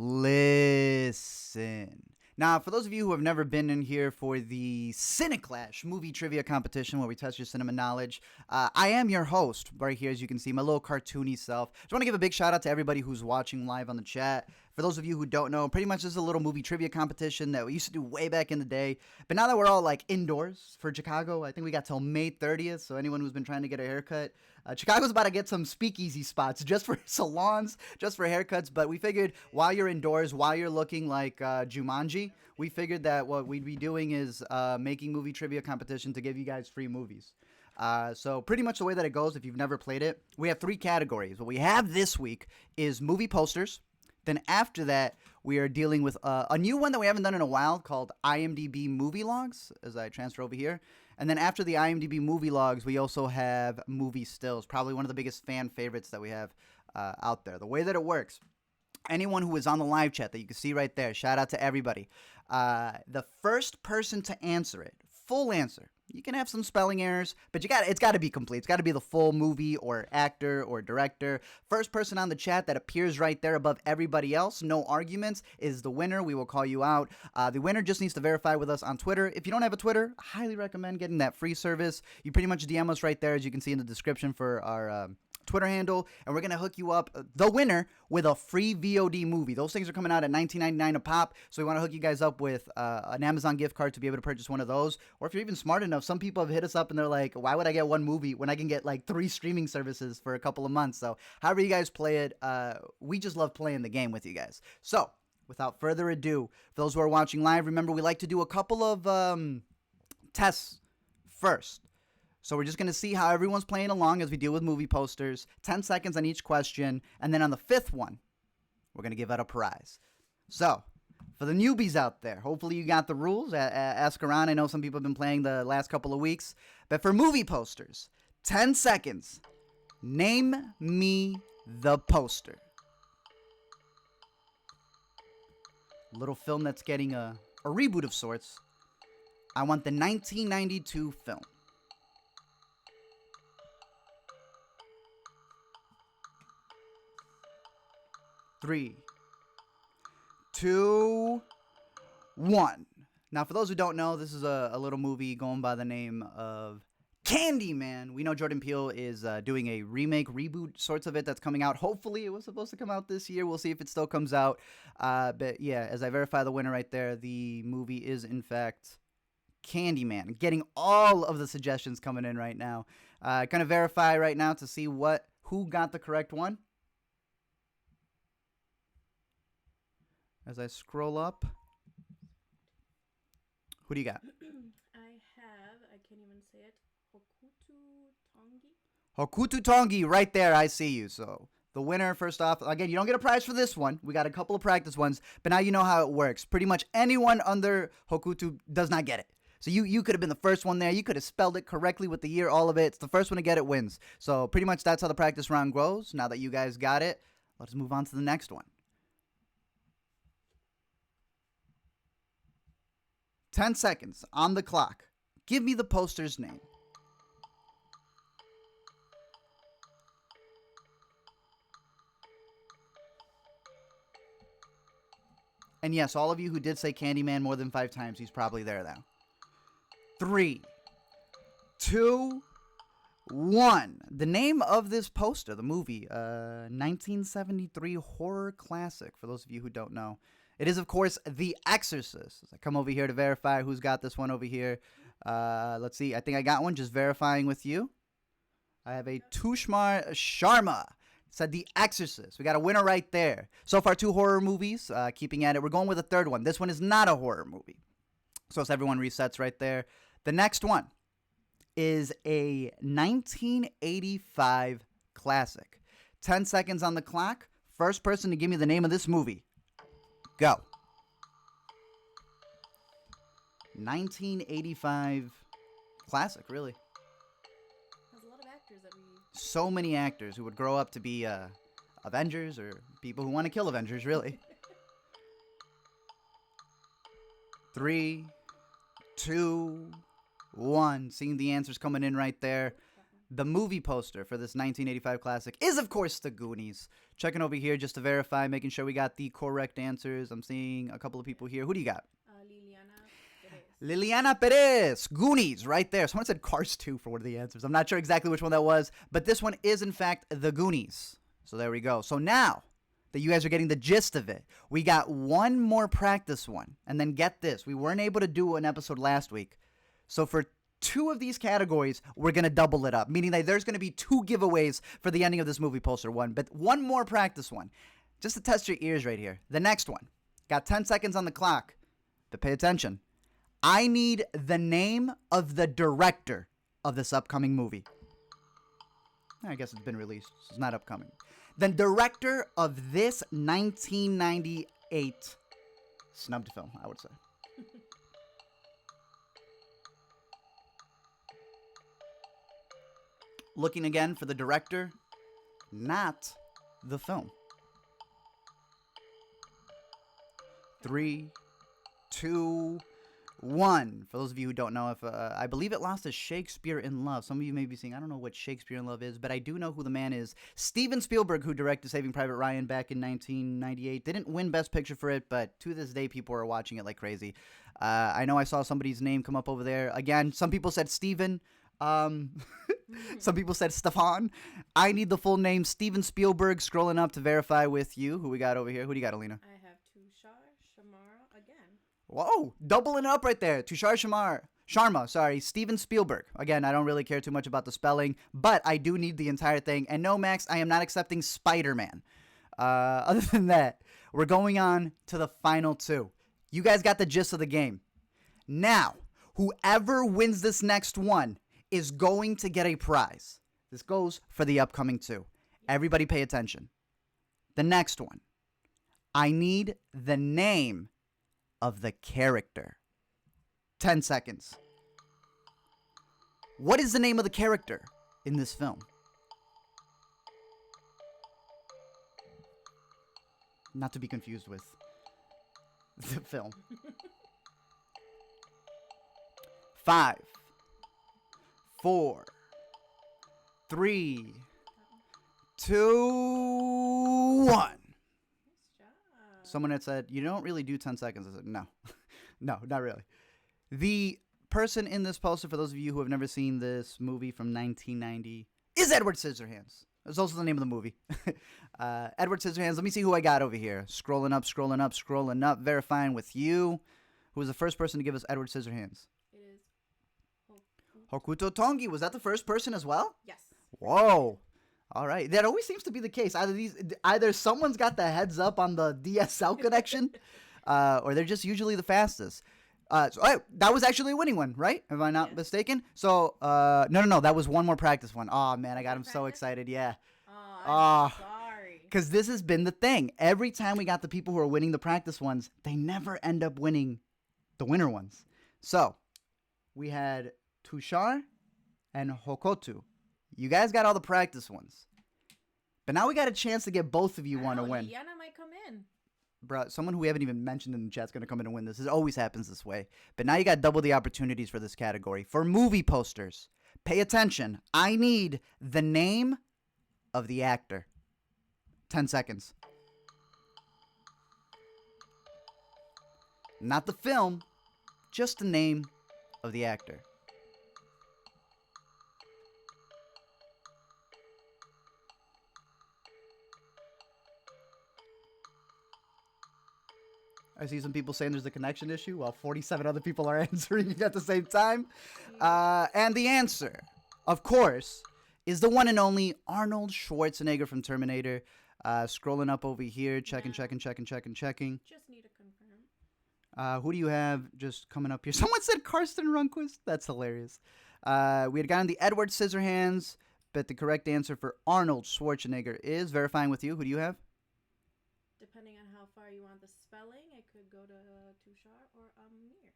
Listen. Now, for those of you who have never been in here for the CineClash movie trivia competition where we test your cinema knowledge, I am your host right here, as you can see, my little cartoony self. Just want to give a big shout out to everybody who's watching live on the chat. For those of you who don't know, pretty much this is a little movie trivia competition that we used to do way back in the day. But now that we're all like indoors for Chicago, I think we got till May 30th. So anyone who's been trying to get a haircut, Chicago's about to get some speakeasy spots just for salons, just for haircuts. But we figured while you're indoors, while you're looking like Jumanji, we figured that what we'd be doing is making movie trivia competition to give you guys free movies. So pretty much the way that it goes, if you've never played it, we have 3 categories. What we have this week is movie posters. Then after that, we are dealing with a new one that we haven't done in a while called IMDb Movie Logs, as I transfer over here. And then after the IMDb Movie Logs, we also have Movie Stills, probably one of the biggest fan favorites that we have out there. The way that it works, anyone who is on the live chat that you can see right there, shout out to everybody. The first person to answer it, full answer. You can have some spelling errors, but it's got to be complete. It's got to be the full movie or actor or director. First person on the chat that appears right there above everybody else, no arguments, is the winner. We will call you out. The winner just needs to verify with us on Twitter. If you don't have a Twitter, I highly recommend getting that free service. You pretty much DM us right there, as you can see in the description for our Twitter handle, and we're going to hook you up, the winner, with a free VOD movie. Those things are coming out at $19.99 a pop, so we want to hook you guys up with an Amazon gift card to be able to purchase one of those. Or if you're even smart enough, some people have hit us up and they're like, why would I get one movie when I can get like 3 streaming services for a couple of months? So however you guys play it, we just love playing the game with you guys. So without further ado, for those who are watching live, remember we like to do a couple of tests first. So we're just going to see how everyone's playing along as we deal with movie posters. 10 seconds on each question. And then on the 5th one, we're going to give out a prize. So for the newbies out there, hopefully you got the rules. Ask around. I know some people have been playing the last couple of weeks. But for movie posters, 10 seconds. Name me the poster. Little film that's getting a reboot of sorts. I want the 1992 film. 3, 2, 1. Now, for those who don't know, this is a little movie going by the name of Candyman. We know Jordan Peele is doing a remake, reboot sorts of it that's coming out. Hopefully, it was supposed to come out this year. We'll see if it still comes out. But yeah, as I verify the winner right there, the movie is, in fact, Candyman. Getting all of the suggestions coming in right now. Gonna verify right now to see who got the correct one. As I scroll up, who do you got? I can't even say it, Hokuto Tongi, right there, I see you. So the winner, first off, again, you don't get a prize for this one. We got a couple of practice ones, but now you know how it works. Pretty much anyone under Hokuto does not get it. So you could have been the first one there. You could have spelled it correctly with the year, all of it. It's the first one to get it wins. So pretty much that's how the practice round goes. Now that you guys got it, let's move on to the next one. 10 seconds on the clock. Give me the poster's name. And yes, all of you who did say Candyman more than 5 times, he's probably there now. 3, 2, 1. The name of this poster, the movie, 1973 horror classic, for those of you who don't know. It is, of course, The Exorcist. I come over here to verify who's got this one over here. Let's see. I think I got one. Just verifying with you. I have a Tushmar Sharma. Said The Exorcist. We got a winner right there. So far, 2 horror movies. Keeping at it. We're going with a 3rd one. This one is not a horror movie. So everyone resets right there. The next one is a 1985 classic. 10 seconds on the clock. First person to give me the name of this movie. Go. 1985 classic, really. There's a lot of actors that we... So many actors who would grow up to be Avengers or people who want to kill Avengers, really. 3, 2, 1. Seeing the answers coming in right there. The movie poster for this 1985 classic is, of course, The Goonies. Checking over here just to verify, making sure we got the correct answers. I'm seeing a couple of people here. Who do you got? Liliana Perez. Liliana Perez, Goonies, right there. Someone said Cars 2 for one of the answers. I'm not sure exactly which one that was, but this one is, in fact, The Goonies. So there we go. So now that you guys are getting the gist of it, we got one more practice one. And then get this, we weren't able to do an episode last week. So for two of these categories, we're going to double it up, meaning that there's going to be two giveaways for the ending of this movie poster one, but one more practice one, just to test your ears right here. The next one, got 10 seconds on the clock, but pay attention. I need the name of the director of this upcoming movie. I guess it's been released, so it's not upcoming. The director of this 1998 snubbed film, I would say. Looking again for the director, not the film. 3, 2, 1. For those of you who don't know, if I believe it lost to Shakespeare in Love. Some of you may be saying, I don't know what Shakespeare in Love is, but I do know who the man is. Steven Spielberg, who directed Saving Private Ryan back in 1998. Didn't win Best Picture for it, but to this day, people are watching it like crazy. I know I saw somebody's name come up over there. Again, some people said Steven. Some people said Stefan. I need the full name, Steven Spielberg. Scrolling up to verify with you. Who we got over here? Who do you got, Alina? I have Tushar Shamara again. Whoa, doubling up right there. Tushar Sharma, Steven Spielberg. Again, I don't really care too much about the spelling, but I do need the entire thing. And no, Max, I am not accepting Spider-Man. Other than that, we're going on to the final two. You guys got the gist of the game. Now, whoever wins this next one is going to get a prize. This goes for the upcoming two. Everybody pay attention. The next one. I need the name of the character. 10 seconds. What is the name of the character in this film? Not to be confused with the film. 5, 4, 3, 2, 1. Nice job. Someone had said, you don't really do 10 seconds. I said, no. No, not really. The person in this poster, for those of you who have never seen this movie from 1990, is Edward Scissorhands. That's also the name of the movie. Edward Scissorhands. Let me see who I got over here. Scrolling up, verifying with you. Who was the first person to give us Edward Scissorhands? It is Hokuto Tongi. Was that the first person as well? Yes. Whoa. All right. That always seems to be the case. Either someone's got the heads up on the DSL connection, or they're just usually the fastest. That was actually a winning one, right? Am I not mistaken? So, no. That was one more practice one. Oh, man, I got him so excited. Yeah. Oh, I'm sorry. Because this has been the thing. Every time we got the people who are winning the practice ones, they never end up winning the winner ones. So, we had Tushar and Hokotu. You guys got all the practice ones. But now we got a chance to get both of you one to win. Liana might come in. Bro, someone who we haven't even mentioned in the chat's going to come in and win this. It always happens this way. But now you got double the opportunities for this category. For movie posters, pay attention. I need the name of the actor. 10 seconds. Not the film, just the name of the actor. I see some people saying there's a connection issue while 47 other people are answering at the same time. And the answer, of course, is the one and only Arnold Schwarzenegger from Terminator. Scrolling up over here, checking. Just need to confirm. Who do you have just coming up here? Someone said Karsten Runquist. That's hilarious. We had gotten the Edward Scissorhands, but the correct answer for Arnold Schwarzenegger is verifying with you. Who do you have? Depending on how far you want the spelling, it could go to Tushar or Amir.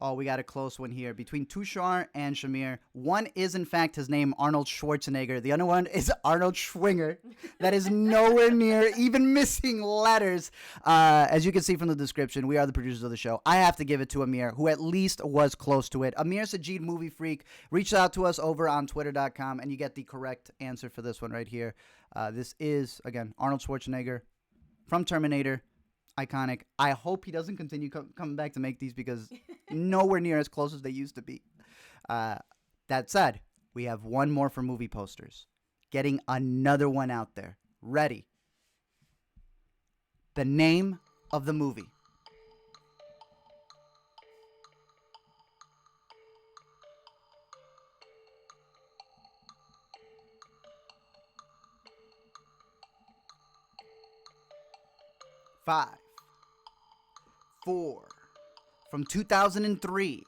Oh, we got a close one here between Tushar and Shamir. One is, in fact, his name, Arnold Schwarzenegger. The other one is Arnold Schwinger. That is nowhere near, even missing letters. As you can see from the description, we are the producers of the show. I have to give it to Amir, who at least was close to it. Amir Sajid, Movie Freak, reach out to us over on twitter.com, and you get the correct answer for this one right here. This is, again, Arnold Schwarzenegger from Terminator. Iconic. I hope he doesn't continue coming back to make these because nowhere near as close as they used to be. That said, we have one more for movie posters. Getting another one out there. Ready. The name of the movie. Five, 4, from 2003,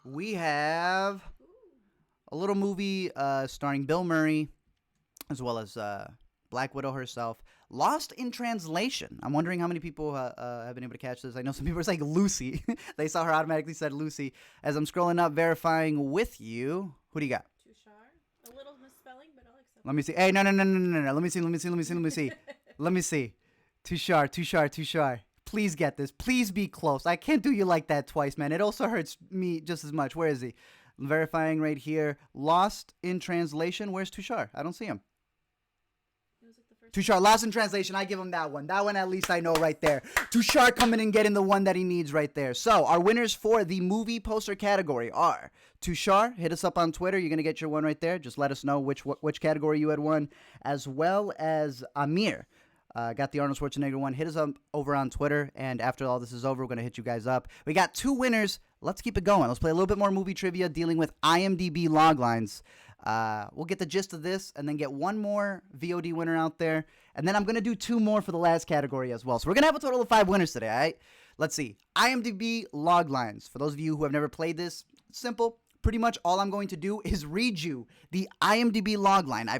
we have a little movie starring Bill Murray, as well as Black Widow herself, Lost in Translation. I'm wondering how many people have been able to catch this. I know some people are saying Lucy. They saw her automatically said Lucy. As I'm scrolling up, verifying with you, who do you got? Tushar. A little misspelling, but I'll accept it. Let me see. Hey, no. Let me see. Tushar. Please get this. Please be close. I can't do you like that twice, man. It also hurts me just as much. Where is he? I'm verifying right here. Lost in Translation. Where's Tushar? I don't see him. Tushar, Lost in Translation. I give him that one. That one at least I know right there. Tushar coming and getting the one that he needs right there. So our winners for the movie poster category are Tushar. Hit us up on Twitter. You're going to get your one right there. Just let us know which category you had won. As well as Amir. Got the Arnold Schwarzenegger one. Hit us up over on Twitter, and after all this is over, we're going to hit you guys up. We got 2 winners. Let's keep it going. Let's play a little bit more movie trivia dealing with IMDb loglines. We'll get the gist of this and then get one more VOD winner out there, and then I'm going to do 2 more for the last category as well. So we're going to have a total of 5 winners today, all right? Let's see. IMDb loglines. For those of you who have never played this, it's simple. Pretty much all I'm going to do is read you the IMDb logline.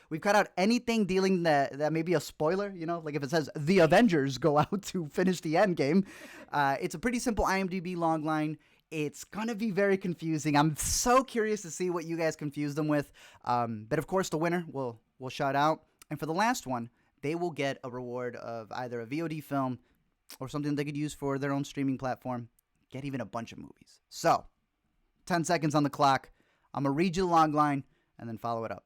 We've cut out anything dealing that may be a spoiler, like if it says the Avengers go out to finish the end game. It's a pretty simple IMDb logline. It's going to be very confusing. I'm so curious to see what you guys confuse them with. But of course, the winner will shout out. And for the last one, they will get a reward of either a VOD film or something they could use for their own streaming platform. Get even a bunch of movies. So 10 seconds on the clock. I'm going to read you the logline and then follow it up.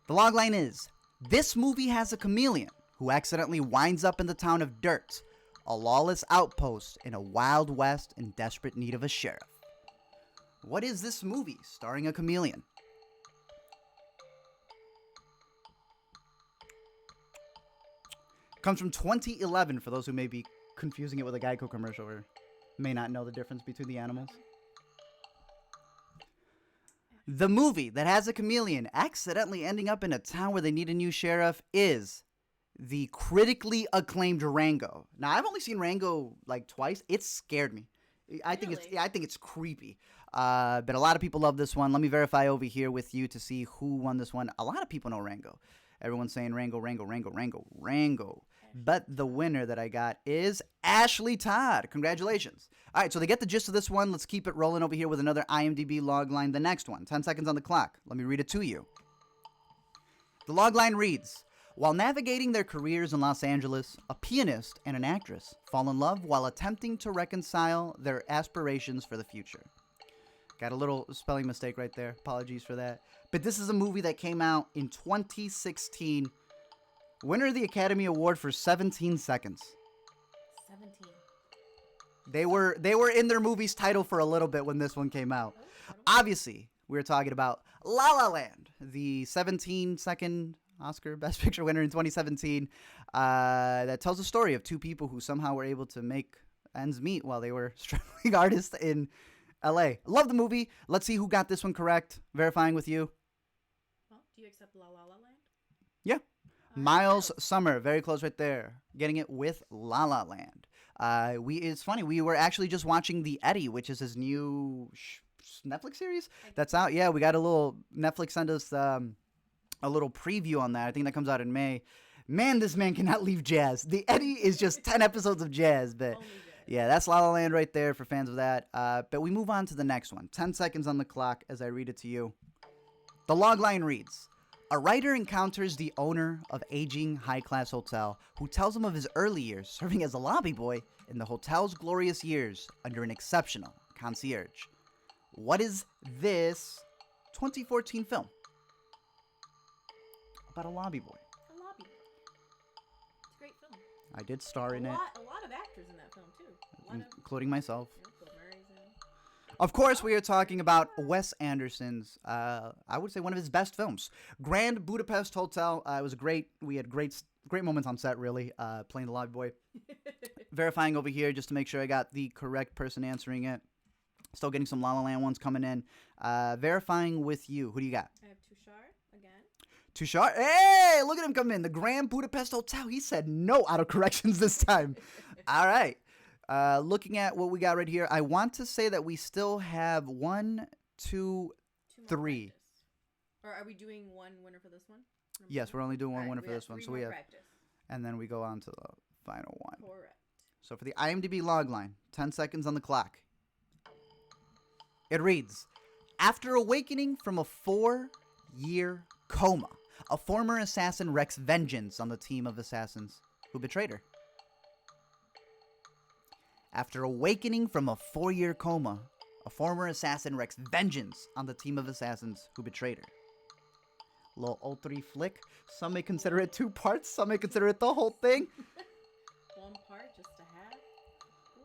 The logline is, this movie has a chameleon who accidentally winds up in the town of Dirt, a lawless outpost in a Wild West in desperate need of a sheriff. What is this movie starring a chameleon? Comes from 2011 for those who may be confusing it with a Geico commercial or may not know the difference between the animals. The movie that has a chameleon accidentally ending up in a town where they need a new sheriff is the critically acclaimed Rango. Now, I've only seen Rango like twice. It scared me. I think it's creepy. But a lot of people love this one. Let me verify over here with you to see who won this one. A lot of people know Rango. Everyone's saying Rango. But the winner that I got is Ashley Todd. Congratulations. All right, so they get the gist of this one. Let's keep it rolling over here with another IMDb logline. The next one, 10 seconds on the clock. Let me read it to you. The logline reads, while navigating their careers in Los Angeles, a pianist and an actress fall in love while attempting to reconcile their aspirations for the future. Got a little spelling mistake right there. Apologies for that. But this is a movie that came out in 2016. Winner of the Academy Award for 17 Seconds. 17. They were in their movie's title for a little bit when this one came out. Obviously, we were talking about La La Land, the 17-second Oscar Best Picture winner in 2017. That tells the story of 2 people who somehow were able to make ends meet while they were struggling artists in L.A. Love the movie. Let's see who got this one correct. Verifying with you. Well, do you accept La La Land? Yeah. Miles Summer, very close right there. Getting it with La La Land. It's funny. We were actually just watching The Eddie, which is his new Netflix series that's out. Yeah, we got a little Netflix sent us a little preview on that. I think that comes out in May. Man, this man cannot leave jazz. The Eddie is just 10 episodes of jazz, but Yeah, that's La La Land right there for fans of that. But we move on to the next one. 10 seconds on the clock as I read it to you. The logline reads, a writer encounters the owner of aging high-class hotel who tells him of his early years serving as a lobby boy in the hotel's glorious years under an exceptional concierge. What is this 2014 film about a lobby boy? A lobby. It's a great film. I did star in it. A lot of actors in that film too. Including myself. Bill Murray's in it. Of course, we are talking about Wes Anderson's, I would say one of his best films, Grand Budapest Hotel. It was great. We had great moments on set, really, playing the lobby boy. Verifying over here just to make sure I got the correct person answering it. Still getting some La La Land ones coming in. Verifying with you. Who do you got? I have Tushar again. Tushar? Hey, look at him come in. The Grand Budapest Hotel. He said no out of corrections this time. All right. Looking at what we got right here, I want to say that we still have 1, 2, 3. Practice. Or are we doing one winner for this one? Yes, we're only doing one All right, winner for this one. So we have, practice. and then we go on to the final one. Correct. So for the IMDb log line, 10 seconds on the clock. It reads, after awakening from a 4-year coma, a former assassin wreaks vengeance on the team of assassins who betrayed her. After awakening from a 4-year coma, a former assassin wreaks vengeance on the team of assassins who betrayed her. Little O3 flick. Some may consider it 2 parts. Some may consider it the whole thing. One part, just a half.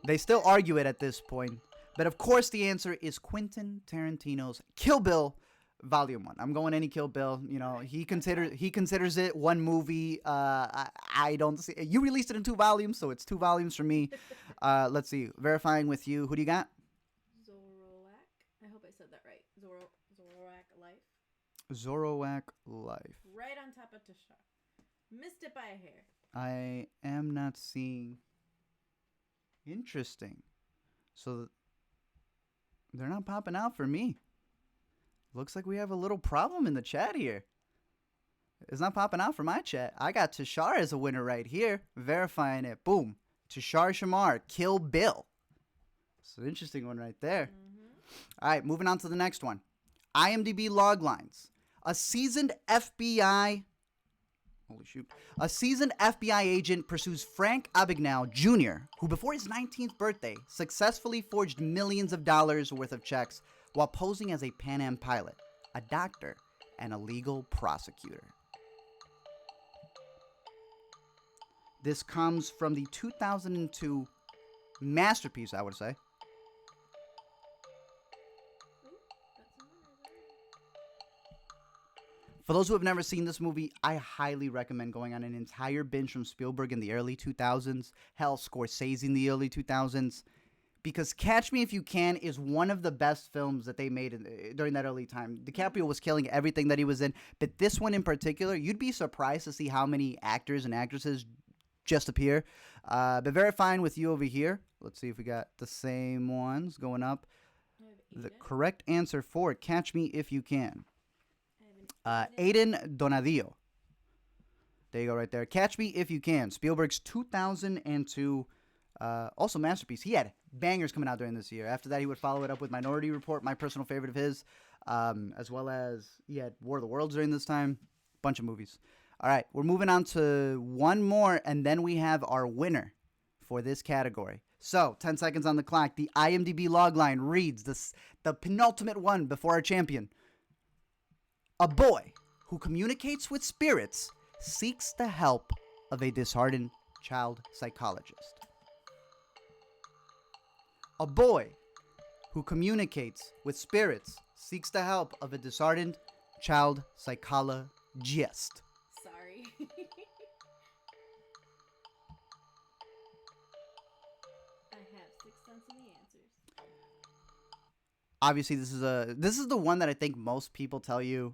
They still argue it at this point. But of course the answer is Quentin Tarantino's Kill Bill Volume 1. I'm going any Kill Bill. You know, he considers it one movie. I don't see. You released it in 2 volumes, so it's 2 volumes for me. Let's see. Verifying with you. Who do you got? Zoroac. I hope I said that right. Zoroac Life. Zoroac Life. Right on top of Tushar. Missed it by a hair. I am not seeing. Interesting. So they're not popping out for me. Looks like we have a little problem in the chat here. It's not popping out for my chat. I got Tushar as a winner right here. Verifying it. Boom. Tushar Shamar. Kill Bill. It's an interesting one right there. All right, moving on to the next one. IMDb log lines. A seasoned FBI agent pursues Frank Abagnale Jr., who before his 19th birthday successfully forged millions of dollars worth of checks while posing as a Pan Am pilot, a doctor, and a legal prosecutor. This comes from the 2002 masterpiece, I would say. For those who have never seen this movie, I highly recommend going on an entire binge from Spielberg in the early 2000s, hell, Scorsese in the early 2000s, because Catch Me If You Can is one of the best films that they made during that early time. DiCaprio was killing everything that he was in, but this one in particular, you'd be surprised to see how many actors and actresses just appear. But verifying with you over here, let's see if we got the same ones going up. The correct answer for Catch Me If You Can. Aiden Donadillo. There you go right there. Catch Me If You Can. Spielberg's 2002 also masterpiece. He had bangers coming out during this year. After that, he would follow it up with Minority Report, my personal favorite of his, as well as he had War of the Worlds during this time. Bunch of movies. All right, we're moving on to one more, and then we have our winner for this category. So, 10 seconds on the clock. The IMDb logline reads the penultimate one before our champion. A boy who communicates with spirits seeks the help of a disheartened child psychologist. A boy who communicates with spirits seeks the help of a disheartened child psychologist. Sorry. I have 6 cents in the answers. Obviously, this is the one that I think most people tell you,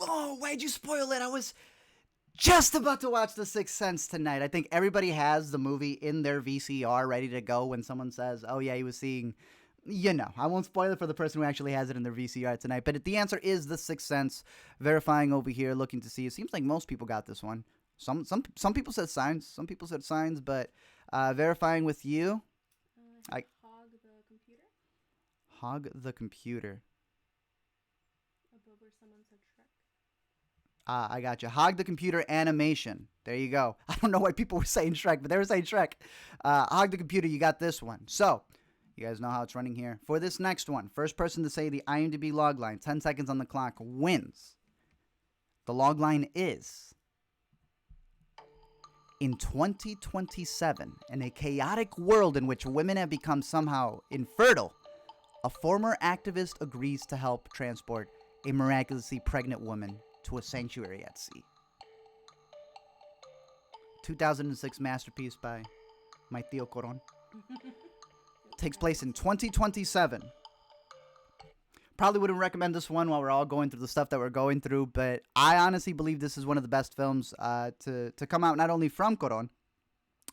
"Oh, why'd you spoil it? I was just about to watch The Sixth Sense tonight." I think everybody has the movie in their VCR ready to go when someone says, "Oh yeah, he was seeing," I won't spoil it for the person who actually has it in their VCR tonight. But the answer is The Sixth Sense. Verifying over here, looking to see. It seems like most people got this one. Some people said Signs. Some people said Signs, but verifying with you. I Hog the computer. Hog the computer. Above where someone said Shrek. I got you. Hog the computer animation. There you go. I don't know why people were saying Shrek, but they were saying Shrek. Hog the computer. You got this one. So, you guys know how it's running here. For this next one, first person to say the IMDb log line, 10 seconds on the clock, wins. The log line is: in 2027, in a chaotic world in which women have become somehow infertile, a former activist agrees to help transport a miraculously pregnant woman to a sanctuary at sea. 2006 masterpiece by my tío Coron. Takes place in 2027. Probably wouldn't recommend this one while we're all going through the stuff that we're going through, but I honestly believe this is one of the best films to come out, not only from Coron,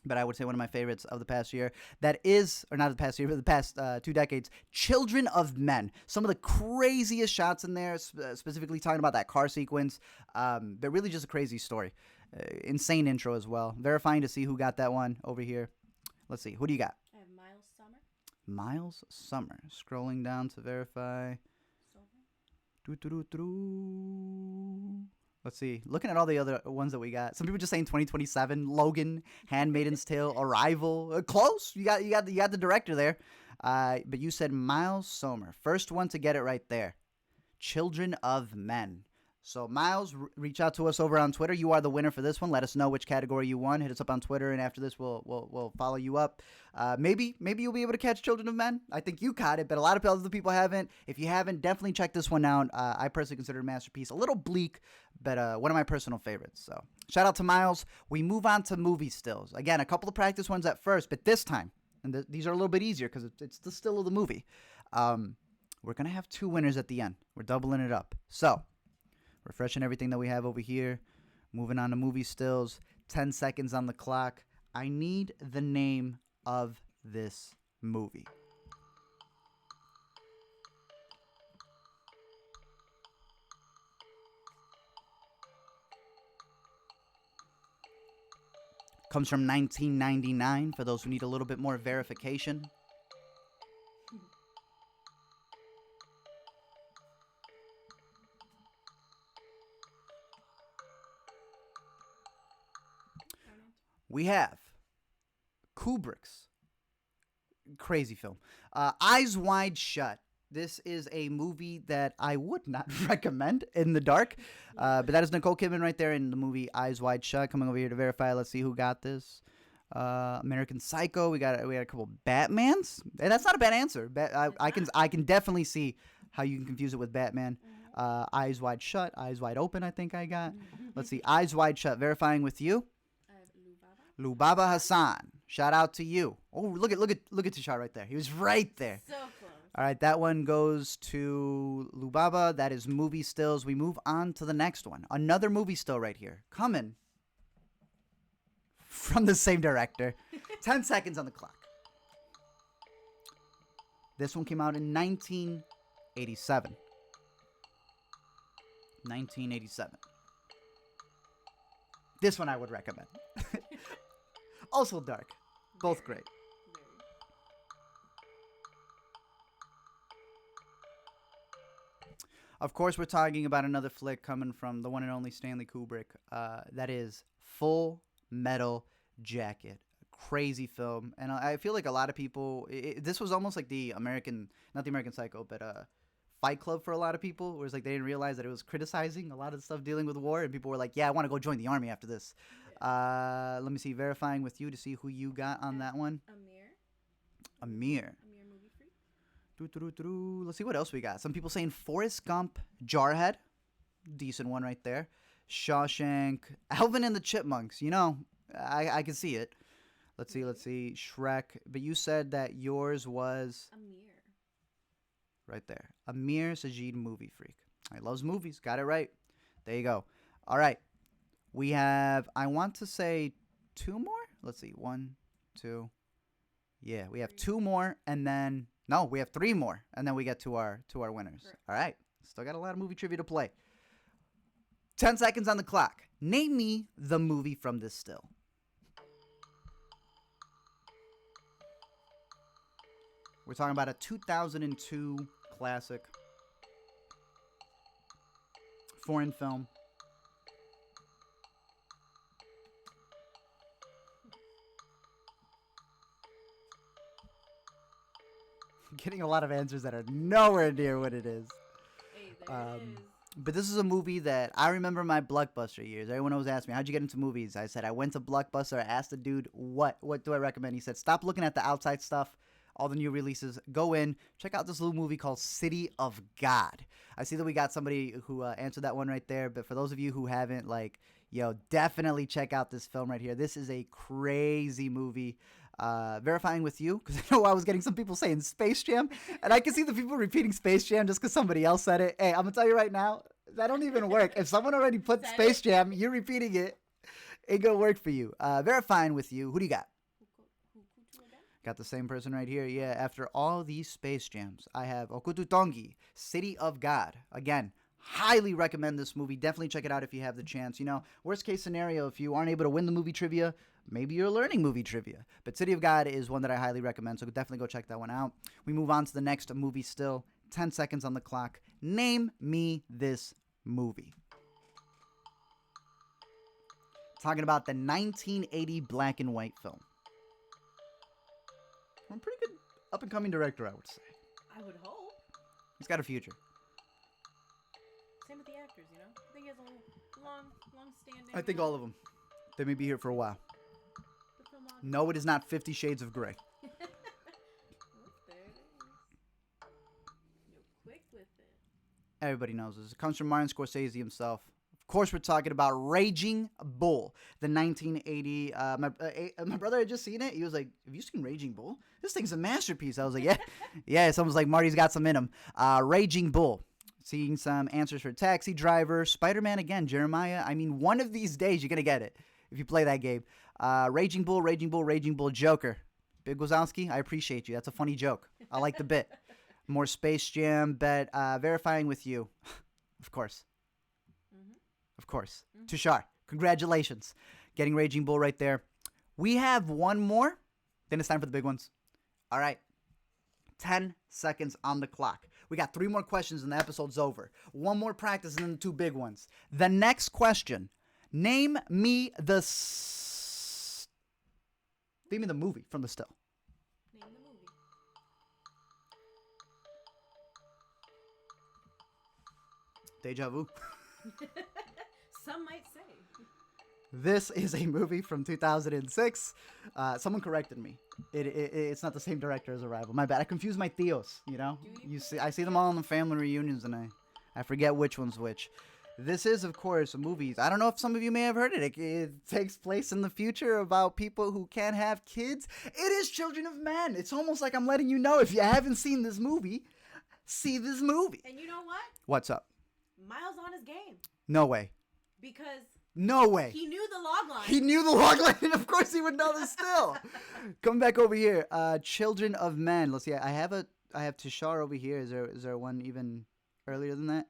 but I would say one of my favorites of the past year. That is, or not the past year, but the past 2 decades, Children of Men. Some of the craziest shots in there, specifically talking about that car sequence. They're really just a crazy story. Insane intro as well. Verifying to see who got that one over here. Let's see. Who do you got? I have Miles Summer. Miles Summer. Scrolling down to verify. Let's see. Looking at all the other ones that we got. Some people just saying 2027. Logan, Handmaiden's Tale, Arrival. Close. You got the director there. But you said Miles Sommer. First one to get it right there. Children of Men. So Miles, reach out to us over on Twitter. You are the winner for this one. Let us know which category you won. Hit us up on Twitter, and after this, we'll follow you up. Maybe you'll be able to catch Children of Men. I think you caught it, but a lot of other people haven't. If you haven't, definitely check this one out. I personally consider it a masterpiece. A little bleak, but one of my personal favorites. So shout out to Miles. We move on to movie stills. Again, a couple of practice ones at first, but this time, and these are a little bit easier because it's the still of the movie. We're gonna have 2 winners at the end. We're doubling it up. So. Refreshing everything that we have over here. Moving on to movie stills. 10 seconds on the clock. I need the name of this movie. Comes from 1999 for those who need a little bit more verification. We have Kubrick's crazy film, Eyes Wide Shut. This is a movie that I would not recommend in the dark, but that is Nicole Kidman right there in the movie Eyes Wide Shut. Coming over here to verify. Let's see who got this. American Psycho. We got a couple Batmans. And that's not a bad answer. I can definitely see how you can confuse it with Batman. Eyes Wide Shut. Eyes Wide Open. I think I got. Let's see. Eyes Wide Shut. Verifying with you. Lubaba Hassan. Shout out to you. Oh, look at Tishar right there. He was right there. So close. All right, that one goes to Lubaba. That is movie stills. We move on to the next one. Another movie still right here. Coming from the same director. 10 seconds on the clock. This one came out in 1987. 1987. This one I would recommend. Also dark. Both great. Of course, we're talking about another flick coming from the one and only Stanley Kubrick. That is Full Metal Jacket. Crazy film. And I feel like a lot of people... this was almost like the American... Not the American Psycho, but Fight Club for a lot of people. Where it's like they didn't realize that it was criticizing a lot of the stuff dealing with war. And people were like, yeah, I want to go join the army after this. Let me see. Verifying with you to see who you got on that one. Amir. Movie Freak. Let's see what else we got. Some people saying Forrest Gump, Jarhead. Decent one right there. Shawshank. Alvin and the Chipmunks. You know, I can see it. Let's see. Shrek. But you said that yours was... Amir. Right there. Amir Sajid, Movie Freak. He loves movies. Got it right. There you go. All right. We have, I want to say 2 more. Let's see. 1, 2. Yeah, we have 2 more. And then, no, we have 3 more. And then we get to our winners. Correct. All right. Still got a lot of movie trivia to play. 10 seconds on the clock. Name me the movie from this still. We're talking about a 2002 classic foreign film. Getting a lot of answers that are nowhere near what it is. Hey, there it is. But this is a movie that I remember my Blockbuster years. Everyone always asked me, how'd you get into movies? I said, I went to Blockbuster. I asked the dude, what do I recommend? He said, stop looking at the outside stuff, all the new releases. Go in, check out this little movie called City of God. I see that we got somebody who answered that one right there. But for those of you who haven't, like, yo, definitely check out this film right here. This is a crazy movie. Verifying with you, because I know I was getting some people saying Space Jam, and I can see the people repeating Space Jam just because somebody else said it. Hey, I'm gonna tell you right now, that don't even work. If someone already put Space Jam, you're repeating it. Ain't gonna work for you. Verifying with you. Who do you got? Got the same person right here. Yeah, after all these Space Jams, I have Okutu Tongi, City of God. Again, highly recommend this movie. Definitely check it out if you have the chance. You know, worst case scenario, if you aren't able to win the movie trivia, maybe you're learning movie trivia. But City of God is one that I highly recommend, so definitely go check that one out. We move on to the next movie still. 10 seconds on the clock. Name me this movie. Talking about the 1980 black and white film. I'm a pretty good up-and-coming director, I would say. I would hope. He's got a future. Same with the actors, you know? I think he has a long-standing... I think all of them. They may be here for a while. The filmography. No, it is not 50 Shades of Grey. Oh, there it is. You're quick with it. Everybody knows this. It comes from Martin Scorsese himself. Of course, we're talking about Raging Bull, the 1980. My brother had just seen it. He was like, "Have you seen Raging Bull? This thing's a masterpiece." I was like, "Yeah, yeah." Someone's like, "Marty's got some in him." Raging Bull. Seeing some answers for Taxi Driver, Spider-Man again, Jeremiah. I mean, one of these days you're gonna get it if you play that game. Raging Bull, Raging Bull, Raging Bull, Joker. Big Wazowski, I appreciate you. That's a funny joke. I like the bit. More Space Jam, bet. Verifying with you, of course. Of course. Tushar, congratulations. Getting Raging Bull right there. We have one more. Then it's time for the big ones. All right. 10 seconds on the clock. We got 3 more questions and the episode's over. One more practice and then the 2 big ones. The next question. Name me the Name me the movie from the still. Name the movie. Deja vu. Some might say. This is a movie from 2006. Someone corrected me. It's not the same director as Arrival. My bad. I confuse my Theos, you know? I see them all in the family reunions, and I forget which one's which. This is, of course, a movie. I don't know if some of you may have heard it. It takes place in the future about people who can't have kids. It is Children of Men. It's almost like I'm letting you know, if you haven't seen this movie, see this movie. And you know what? What's up? Miles on his game. No way. Because No way. he knew the log line. He knew the log line, and of course he would know this still. Come back over here. Children of Men. Let's see. I have Tushar over here. Is there one even earlier than that?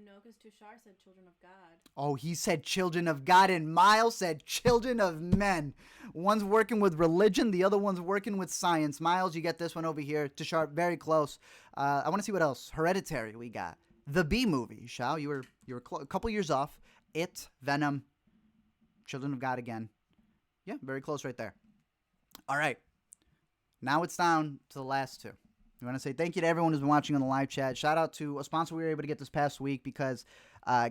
No, because Tushar said Children of God. Oh, he said Children of God, and Miles said Children of Men. One's working with religion, the other one's working with science. Miles, you get this one over here. Tushar, very close. I want to see what else. Hereditary, we got. The B movie. Shao, you were a couple years off. It, Venom, Children of God again. Yeah, very close right there. All right. Now it's down to the last 2. We want to say thank you to everyone who's been watching on the live chat. Shout out to a sponsor we were able to get this past week because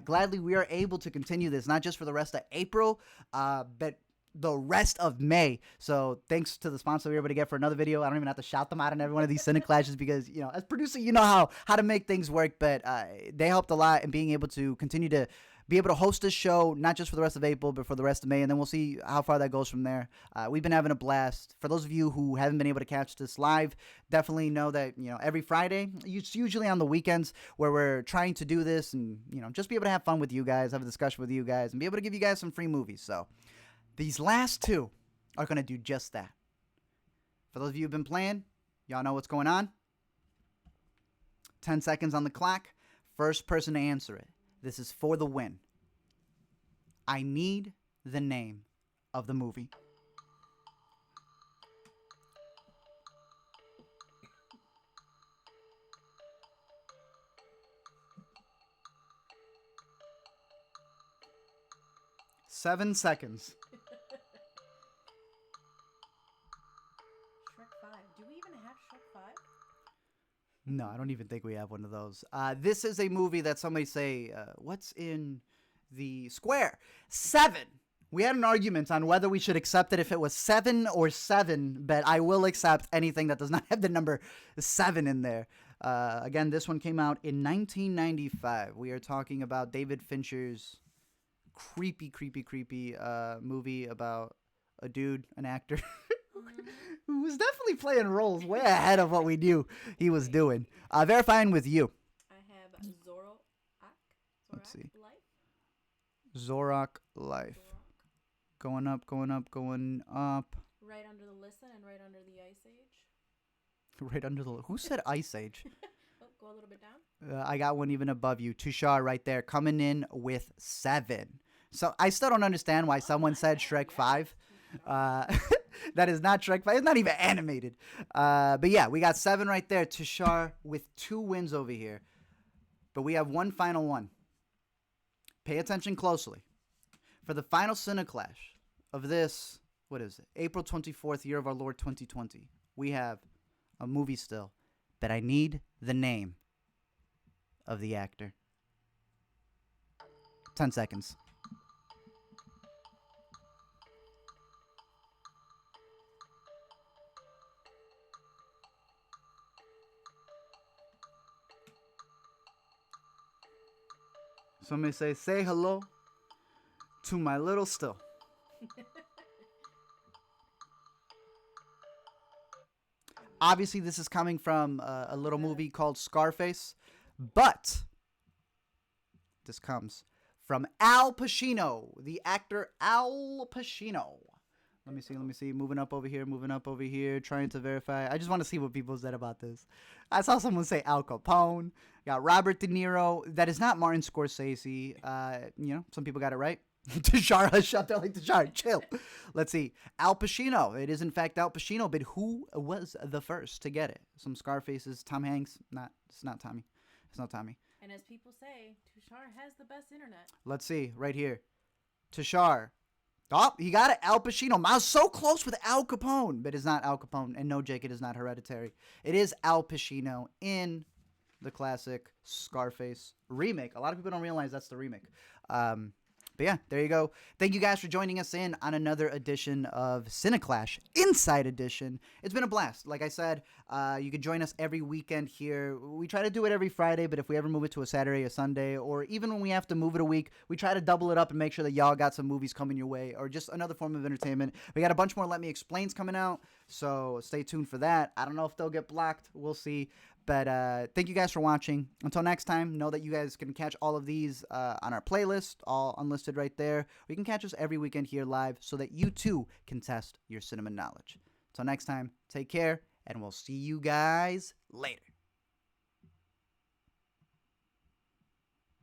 gladly we are able to continue this, not just for the rest of April, but the rest of May. So thanks to the sponsor we were able to get for another video. I don't even have to shout them out on every one of these CineClashes because, you know, as producer, you know how to make things work, but they helped a lot in being able to continue to be able to host this show, not just for the rest of April, but for the rest of May, and then we'll see how far that goes from there. We've been having a blast. For those of you who haven't been able to catch this live, definitely know that, you know, every Friday, it's usually on the weekends where we're trying to do this and, you know, just be able to have fun with you guys, have a discussion with you guys, and be able to give you guys some free movies. So these last 2 are going to do just that. For those of you who've been playing, y'all know what's going on. 10 seconds on the clock. First person to answer it. This is for the win. I need the name of the movie. 7 seconds. Shrek 5. Do we even have Shrek 5? No, I don't even think we have one of those. This is a movie that somebody say, what's in the square? 7. We had an argument on whether we should accept it if it was 7 or 7, but I will accept anything that does not have the number 7 in there. Again, this one came out in 1995. We are talking about David Fincher's creepy movie about a dude, an actor, who was definitely playing roles way ahead of what we knew he was doing. Verifying with you. I have Zorak. Let's see. Life? Zorak Life. Going up. Right under the listen and right under the Ice Age. Right under the... Who said Ice Age? Oh, go a little bit down. I got one even above you. Tushar right there, coming in with 7. So I still don't understand why someone said Shrek 5. That is not Shrek 5. It's not even animated. But yeah, we got 7 right there. Tushar with 2 wins over here. But we have one final one. Pay attention closely. For the final CineClash of this, what is it? April 24th, year of our Lord 2020. We have a movie still. But I need the name of the actor. 10 seconds. Somebody say hello to my little still. Obviously, this is coming from a little movie called Scarface, but this comes from Al Pacino, the actor Al Pacino. Let me see. Moving up over here, trying to verify. I just want to see what people said about this. I saw someone say Al Capone. Got Robert De Niro. That is not Martin Scorsese. Some people got it right. Tashara shut there like Tashara. Chill. Let's see. Al Pacino. It is in fact Al Pacino, but who was the first to get it? Some Scarfaces. Tom Hanks. It's not Tommy. It's not Tommy. And as people say, Tushar has the best internet. Let's see. Right here. Tashar. Oh, he got it. Al Pacino. I was so close with Al Capone, but it's not Al Capone. And no, Jake, it is not Hereditary. It is Al Pacino in the classic Scarface remake. A lot of people don't realize that's the remake. But yeah, there you go. Thank you guys for joining us in on another edition of CineClash Inside Edition. It's been a blast. Like I said, you can join us every weekend here. We try to do it every Friday, but if we ever move it to a Saturday or Sunday, or even when we have to move it a week, we try to double it up and make sure that y'all got some movies coming your way, or just another form of entertainment. We got a bunch more Let Me Explains coming out, so stay tuned for that. I don't know if they'll get blocked. We'll see. But thank you guys for watching. Until next time, know that you guys can catch all of these on our playlist, all unlisted right there. You can catch us every weekend here live so that you too can test your cinema knowledge. Until next time, take care, and we'll see you guys later.